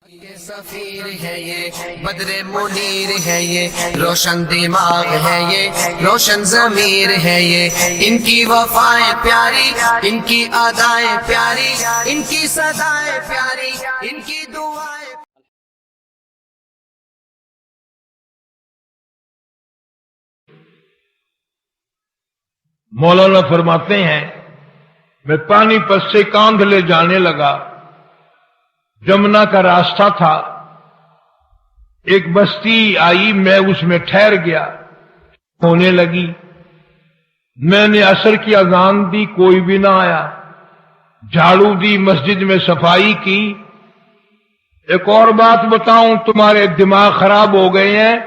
یہ سفیر ہے، یہ بدر منیر ہے، یہ روشن دماغ ہے، یہ روشن ضمیر ہے، یہ ان کی وفائیں پیاری، ان کی ادائیں پیاری، ان کی صدائیں پیاری، ان کی دعائیں۔ مولانا فرماتے ہیں میں پانی پس سے کاندھ لے جانے لگا، جمنا کا راستہ تھا، ایک بستی آئی، میں اس میں ٹھہر گیا، ہونے لگی، میں نے عصر کی اذان دی، کوئی بھی نہ آیا، جھاڑو دی، مسجد میں صفائی کی۔ ایک اور بات بتاؤں، تمہارے دماغ خراب ہو گئے ہیں،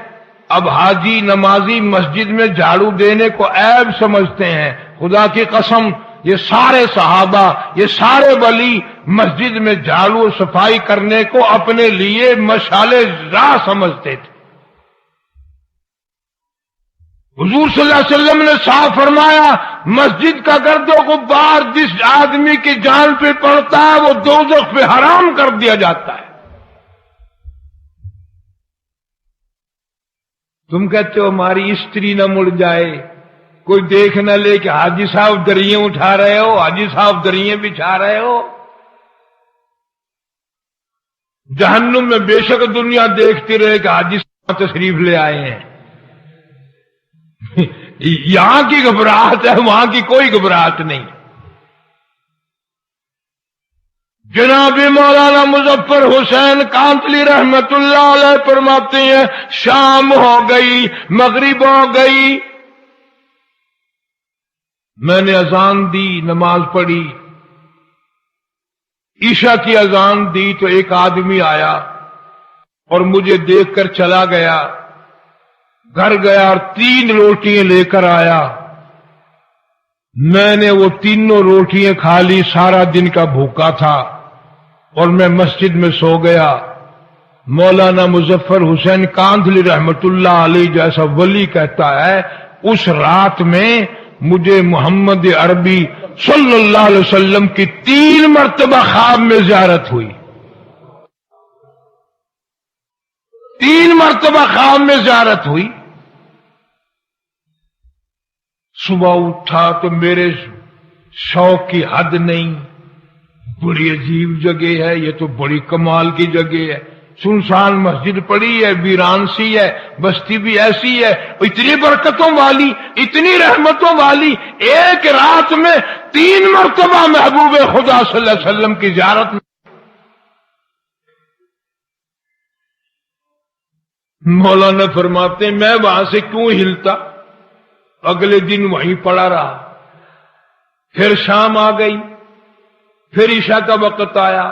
اب حاجی نمازی مسجد میں جھاڑو دینے کو عیب سمجھتے ہیں۔ خدا کی قسم، یہ سارے صحابہ، یہ سارے ولی مسجد میں جھاڑو اور صفائی کرنے کو اپنے لیے مشعل راہ سمجھتے تھے۔ حضور صلی اللہ علیہ وسلم نے صاف فرمایا، مسجد کا گرد و غبار جس آدمی کی جان پہ پڑتا ہے وہ دوزخ پہ حرام کر دیا جاتا ہے۔ تم کہتے ہو ہماری استری نہ مڑ جائے، کوئی دیکھ نہ لے کہ حاجی صاحب دریں اٹھا رہے ہو، حاجی صاحب دریں بچھا رہے ہو۔ جہنم میں بے شک دنیا دیکھتی رہے کہ حاجی صاحب تشریف لے آئے ہیں۔ یہاں کی گھبراہٹ ہے، وہاں کی کوئی گھبراہٹ نہیں۔ جناب مولانا مظفر حسین کانتلی رحمت اللہ علیہ فرماتے ہیں، شام ہو گئی، مغرب ہو گئی، میں نے اذان دی، نماز پڑھی، عشاء کی اذان دی تو ایک آدمی آیا اور مجھے دیکھ کر چلا گیا، گھر گیا اور 3 روٹیاں لے کر آیا۔ میں نے وہ تینوں روٹیاں کھا لی، سارا دن کا بھوکا تھا اور میں مسجد میں سو گیا۔ مولانا مظفر حسین کاندھلی رحمت اللہ علیہ جیسا ولی کہتا ہے، اس رات میں مجھے محمد عربی صلی اللہ علیہ وسلم کی 3 مرتبہ خواب میں زیارت ہوئی، 3 مرتبہ خواب میں زیارت ہوئی۔ صبح اٹھا تو میرے شوق کی حد نہیں، بڑی عجیب جگہ ہے، یہ تو بڑی کمال کی جگہ ہے، سنسان مسجد پڑی ہے، ویران سی ہے، بستی بھی ایسی ہے، اتنی برکتوں والی، اتنی رحمتوں والی، ایک رات میں 3 مرتبہ محبوب خدا صلی اللہ علیہ وسلم کی زیارت میں۔ مولانا فرماتے ہیں میں وہاں سے کیوں ہلتا، اگلے دن وہیں پڑا رہا۔ پھر شام آ گئی، پھر عشاء کا وقت آیا،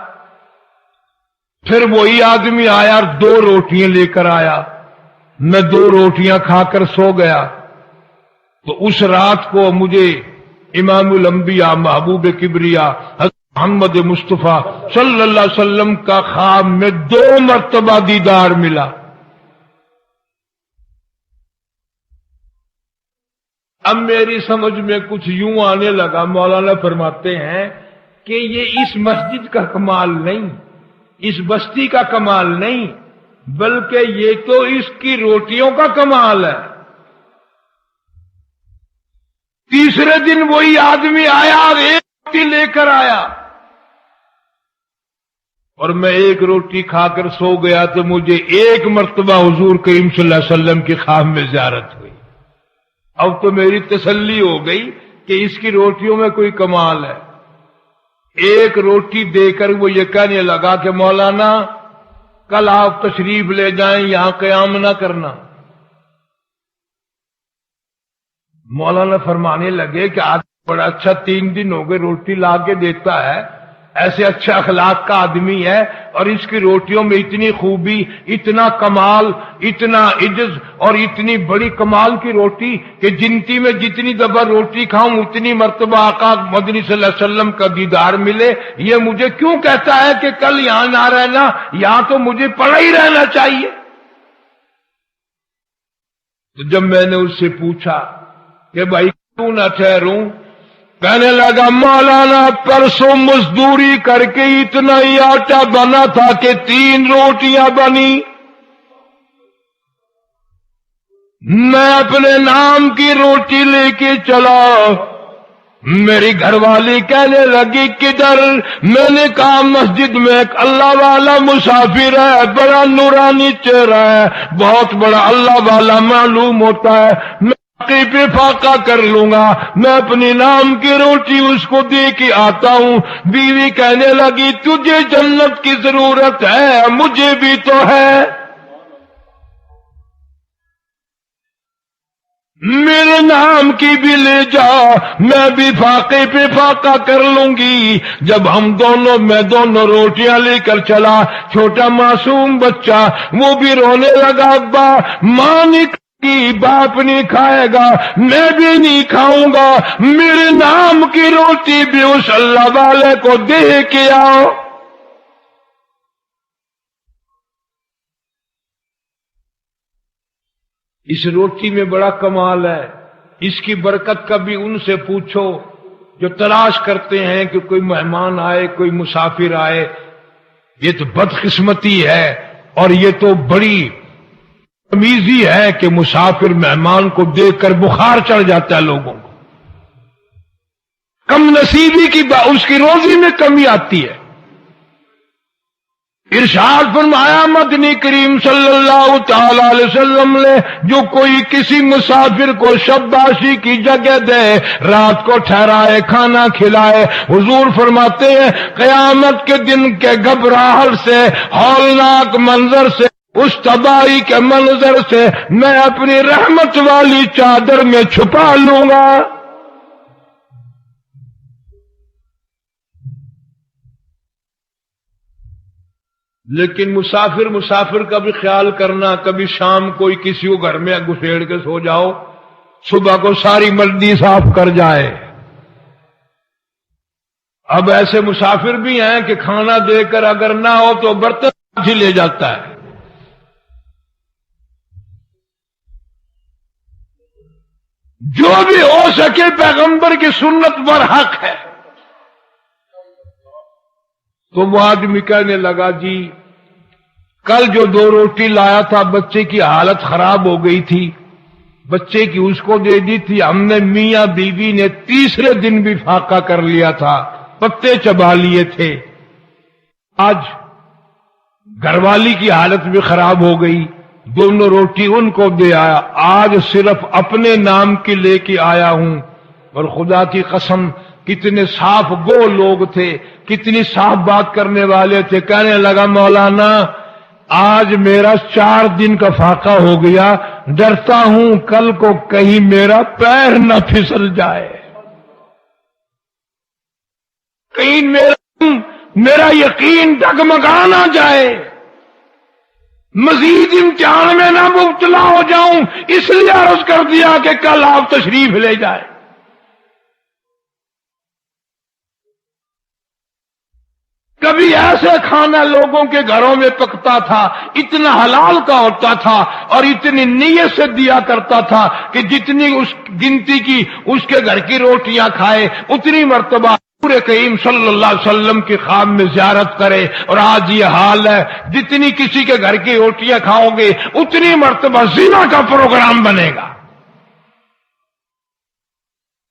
پھر وہی آدمی آیا اور 2 روٹیاں لے کر آیا، میں 2 روٹیاں کھا کر سو گیا۔ تو اس رات کو مجھے امام الانبیاء محبوب کبریا حضرت محمد مصطفیٰ صلی اللہ علیہ وسلم کا خواب میں 2 مرتبہ دیدار ملا۔ اب میری سمجھ میں کچھ یوں آنے لگا، مولانا فرماتے ہیں کہ یہ اس مسجد کا کمال نہیں، اس بستی کا کمال نہیں، بلکہ یہ تو اس کی روٹیوں کا کمال ہے۔ تیسرے دن وہی آدمی آیا اور 1 روٹی لے کر آیا، اور میں 1 روٹی کھا کر سو گیا تو مجھے 1 مرتبہ حضور کریم صلی اللہ علیہ وسلم کی خواب میں زیارت ہوئی۔ اب تو میری تسلی ہو گئی کہ اس کی روٹیوں میں کوئی کمال ہے۔ 1 روٹی دے کر وہ یہ کہنے لگا کہ مولانا کل آپ تشریف لے جائیں، یہاں قیام نہ کرنا۔ مولانا فرمانے لگے کہ آدمی بڑا اچھا، 3 دن ہو گئے روٹی لا کے دیتا ہے، ایسے اچھے اخلاق کا آدمی ہے، اور اس کی روٹیوں میں اتنی خوبی، اتنا کمال، اتنا عجز اور اتنی بڑی کمال کی روٹی کہ جنتی میں جتنی دفعہ روٹی کھاؤں اتنی مرتبہ آقا مدنی صلی اللہ علیہ وسلم کا دیدار ملے۔ یہ مجھے کیوں کہتا ہے کہ کل یہاں نہ رہنا، یہاں تو مجھے پڑا ہی رہنا چاہیے۔ تو جب میں نے اس سے پوچھا کہ بھائی کیوں نہ ٹھہروں، کہنے لگا مولانا پرسوں مزدوری کر کے اتنا ہی آٹا بنا تھا کہ 3 روٹیاں بنی، میں اپنے نام کی روٹی لے کے چلا۔ میری گھر والی کہنے لگی کدھر؟ میں نے کہا مسجد میں ایک اللہ والا مسافر ہے، بڑا نورانی چہرہ ہے، بہت بڑا اللہ والا معلوم ہوتا ہے، میں باقی پہ فاقہ کر لوں گا، میں اپنی نام کی روٹی اس کو دے کے آتا ہوں۔ بیوی کہنے لگی تجھے جنت کی ضرورت ہے، مجھے بھی تو ہے، میرے نام کی بھی لے جا، میں بھی فاقے پہ فاقہ کر لوں گی۔ جب میں دونوں روٹیاں لے کر چلا، چھوٹا معصوم بچہ وہ بھی رونے لگا، ابا ماں نہیں کھائے گی، باپ نہیں کھائے گا، میں بھی نہیں کھاؤں گا، میرے نام کی روٹی بھی اس اللہ والے کو دے کے آؤ۔ اس روٹی میں بڑا کمال ہے، اس کی برکت کبھی ان سے پوچھو جو تلاش کرتے ہیں کہ کوئی مہمان آئے، کوئی مسافر آئے۔ یہ تو بدقسمتی ہے اور یہ تو بڑی تمیزی ہے کہ مسافر مہمان کو دیکھ کر بخار چڑھ جاتا ہے لوگوں کو، کم نصیبی کی اس کی روزی میں کمی آتی ہے۔ ارشاد فرمایا مدنی کریم صلی اللہ تعالی علیہ وسلم نے، جو کوئی کسی مسافر کو شباشی کی جگہ دے، رات کو ٹھہرائے، کھانا کھلائے، حضور فرماتے ہیں قیامت کے دن کے گھبراہٹ سے، ہولناک منظر سے، اس تباہی کے منظر سے میں اپنی رحمت والی چادر میں چھپا لوں گا۔ لیکن مسافر کا بھی خیال کرنا، کبھی شام کوئی کسی کو گھر میں گھسیڑ کے سو جاؤ، صبح کو ساری مردی صاف کر جائے۔ اب ایسے مسافر بھی ہیں کہ کھانا دے کر اگر نہ ہو تو برتن ہی لے جاتا ہے۔ جو بھی ہو سکے پیغمبر کی سنت پر حق ہے۔ تو وہ آدمی کہنے لگا جی کل جو 2 روٹی لایا تھا بچے کی حالت خراب ہو گئی تھی، بچے کی اس کو دے دی تھی، ہم نے میاں بیوی نے تیسرے دن بھی فاقہ کر لیا تھا، پتے چبا لیے تھے، آج گھر والی کی حالت بھی خراب ہو گئی، دونوں روٹی ان کو دے آیا، آج صرف اپنے نام کی لے کے آیا ہوں۔ اور خدا کی قسم کتنے صاف گو لوگ تھے، کتنی صاف بات کرنے والے تھے۔ کہنے لگا مولانا آج میرا 4 دن کا فاقہ ہو گیا، ڈرتا ہوں کل کو کہیں میرا پیر نہ پھسل جائے، کہیں میرا یقین ڈگمگا نہ جائے، مزید امتحان میں نہ مبتلا ہو جاؤں، اس لیے عرض کر دیا کہ کل آپ تشریف لے جائیں۔ کبھی ایسے کھانا لوگوں کے گھروں میں پکتا تھا، اتنا حلال کا ہوتا تھا اور اتنی نیت سے دیا کرتا تھا کہ جتنی اس گنتی کی اس کے گھر کی روٹیاں کھائے اتنی مرتبہ پورے کریم صلی اللہ علیہ وسلم کی خواب میں زیارت کرے۔ اور آج یہ حال ہے، جتنی کسی کے گھر کی روٹیاں کھاؤ گے اتنی مرتبہ زنا کا پروگرام بنے گا،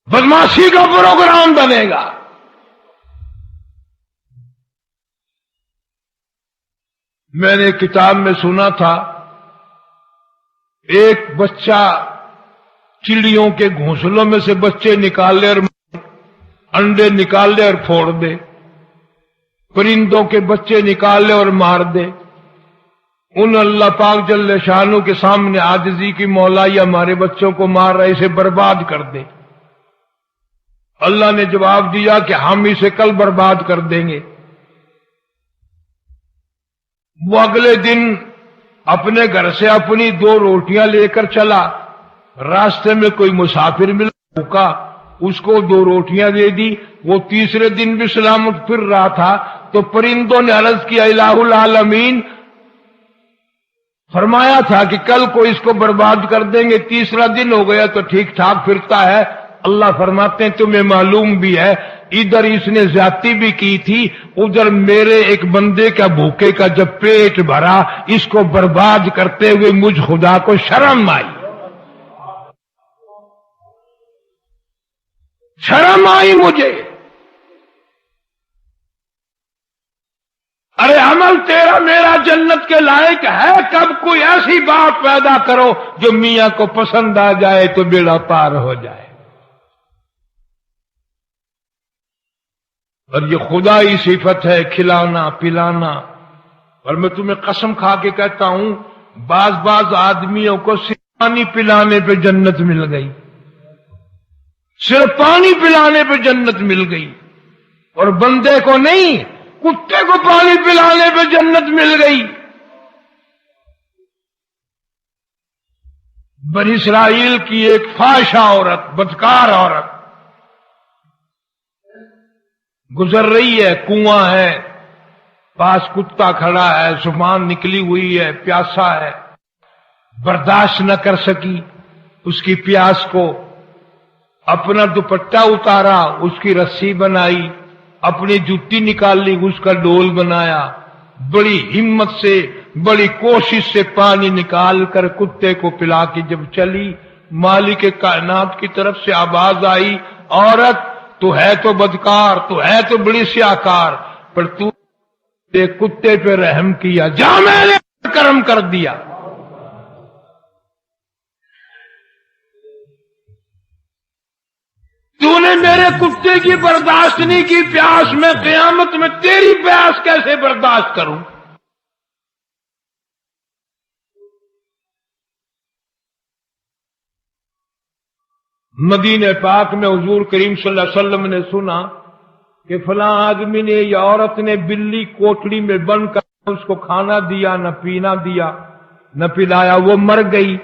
بدماشی کا پروگرام بنے گا۔ میں نے کتاب میں سنا تھا ایک بچہ چڑیوں کے گھونسلوں میں سے بچے نکال لے اور انڈے نکال لے اور پھوڑ دے، پرندوں کے بچے نکال لے اور مار دے۔ ان اللہ پاک جل شانہ کے سامنے عاجزی کی مولا یہ ہمارے بچوں کو مار رہے، اسے برباد کر دے۔ اللہ نے جواب دیا کہ ہم اسے کل برباد کر دیں گے۔ وہ اگلے دن اپنے گھر سے اپنی 2 روٹیاں لے کر چلا، راستے میں کوئی مسافر ملا بھوکا، اس کو 2 روٹیاں دے دی۔ وہ تیسرے دن بھی سلامت پھر رہا تھا تو پرندوں نے عرض کیا الہ العالمین، فرمایا تھا کہ کل کو اس کو برباد کر دیں گے، تیسرا دن ہو گیا تو ٹھیک ٹھاک پھرتا ہے، اللہ فرماتے ہیں تمہیں معلوم بھی ہے ادھر اس نے زیادتی بھی کی تھی، ادھر میرے ایک بندے کا بھوکے کا جب پیٹ بھرا اس کو برباد کرتے ہوئے مجھ خدا کو شرم آئی، شرم آئی مجھے۔ ارے عمل تیرا میرا جنت کے لائق ہے؟ کب کوئی ایسی بات پیدا کرو جو میاں کو پسند آ جائے تو بیڑا پار ہو جائے۔ اور یہ خدائی صفت ہے کھلانا پلانا۔ اور میں تمہیں قسم کھا کے کہتا ہوں بعض آدمیوں کو صرف پانی پلانے پہ جنت مل گئی، صرف پانی پلانے پہ جنت مل گئی، اور بندے کو نہیں، کتے کو پانی پلانے پہ جنت مل گئی۔ بنی اسرائیل کی ایک فاحشہ عورت، بدکار عورت گزر رہی ہے، کنواں ہے، پاس کتا کھڑا ہے، زبان نکلی ہوئی ہے، پیاسا ہے، برداشت نہ کر سکی اس کی پیاس کو، اپنا دوپٹہ اتارا، اس کی رسی بنائی، اپنی جوتی نکالی، اس کا ڈول بنایا، بڑی ہمت سے بڑی کوشش سے پانی نکال کر کتے کو پلا کے جب چلی، مالک کائنات کی طرف سے آواز آئی، عورت تو ہے تو بدکار، تو ہے تو بڑی سیاکار، پر تو کتے پہ رحم کیا، جا میں نے کرم کر دیا۔ تو نے میرے کتے کی برداشت نہیں کی پیاس، میں قیامت میں تیری پیاس کیسے برداشت کروں؟ مدینہ پاک میں حضور کریم صلی اللہ علیہ وسلم نے سنا کہ فلاں آدمی نے یا عورت نے بلی کوٹڑی میں بند کر اس کو کھانا دیا، نہ پینا دیا، نہ پلایا، وہ مر گئی۔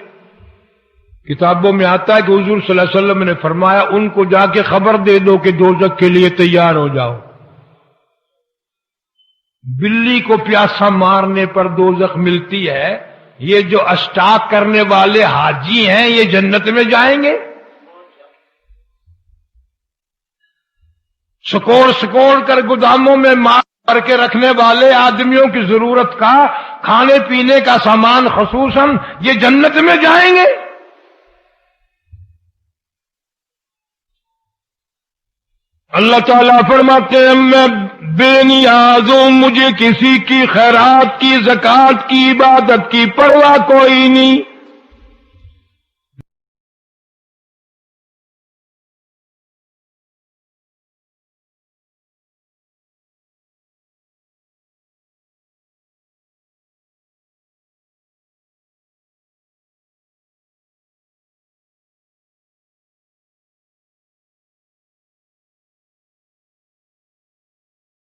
کتابوں میں آتا ہے کہ حضور صلی اللہ علیہ وسلم نے فرمایا ان کو جا کے خبر دے دو کہ دوزخ کے لیے تیار ہو جاؤ۔ بلی کو پیاسا مارنے پر دوزخ ملتی ہے، یہ جو اسٹاک کرنے والے حاجی ہیں یہ جنت میں جائیں گے؟ سکوڑ کر گوداموں میں مال کر کے رکھنے والے آدمیوں کی ضرورت کا کھانے پینے کا سامان خصوصاً یہ جنت میں جائیں گے؟ اللہ تعالیٰ فرماتے ہیں میں بے نیاز ہوں، مجھے کسی کی خیرات کی، زکات کی، عبادت کی پرواہ کوئی نہیں۔